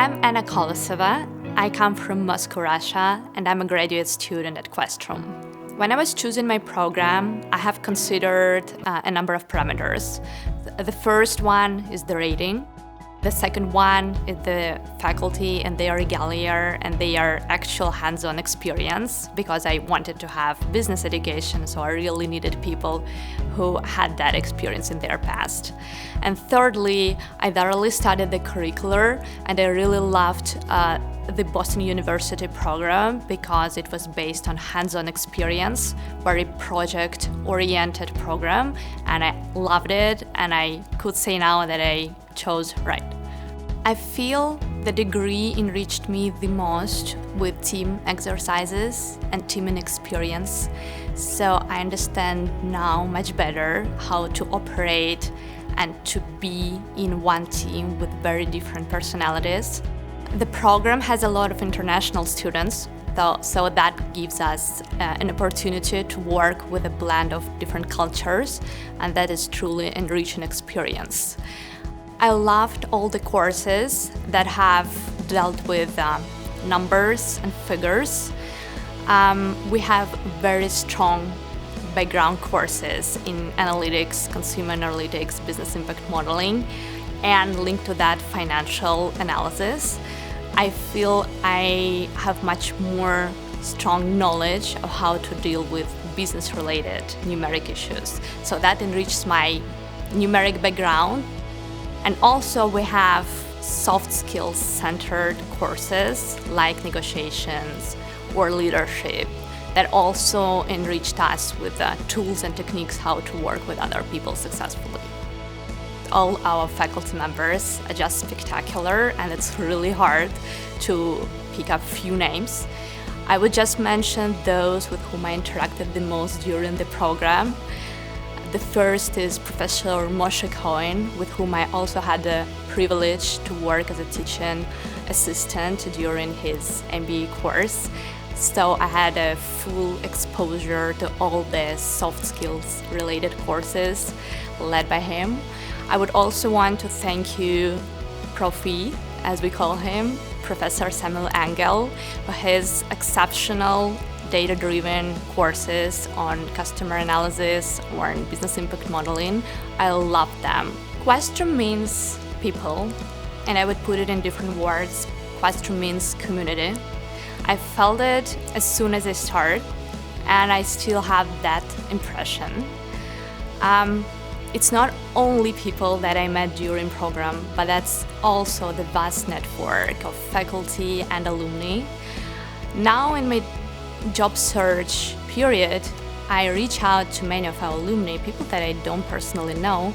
I'm Anna Kolosova. I come from Moscow, Russia, and I'm a graduate student at Questrom. When I was choosing my program, I have considered a number of parameters. The first one is the rating. The second one is the faculty and their regalia and their actual hands-on experience, because I wanted to have business education, so I really needed people who had that experience in their past. And thirdly, I thoroughly studied the curriculum, and I really loved the Boston University program because it was based on hands-on experience, very project-oriented program, and I loved it, and I could say now that I chose right. I feel the degree enriched me the most with team exercises and teaming experience, so I understand now much better how to operate and to be in one team with very different personalities. The program has a lot of international students, so that gives us an opportunity to work with a blend of different cultures, and that is truly enriching experience. I loved all the courses that have dealt with numbers and figures. We have very strong background courses in analytics, consumer analytics, business impact modeling, and linked to that financial analysis. I feel I have much more strong knowledge of how to deal with business-related numeric issues. So that enriches my numeric background. And also we have soft skills centered courses like negotiations or leadership that also enriched us with tools and techniques how to work with other people successfully. All our faculty members are just spectacular, and it's really hard to pick up few names. I would just mention those with whom I interacted the most during the program. The first is Professor Moshe Cohen, with whom I also had the privilege to work as a teaching assistant during his MBA course. So I had a full exposure to all the soft skills related courses led by him. I would also want to thank you, Profi, as we call him, Professor Samuel Engel, for his exceptional data-driven courses on customer analysis or on business impact modeling. I love them. Questrom means people, and I would put it in different words. Questrom means community. I felt it as soon as I started, and I still have that impression. It's not only people that I met during program, but that's also the vast network of faculty and alumni. Now in my job search period, I reach out to many of our alumni, people that I don't personally know,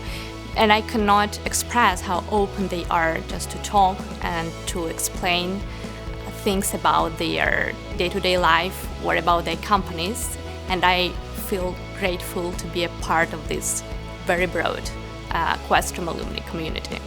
and I cannot express how open they are just to talk and to explain things about their day-to-day life or about their companies, and I feel grateful to be a part of this very broad Questrom alumni community.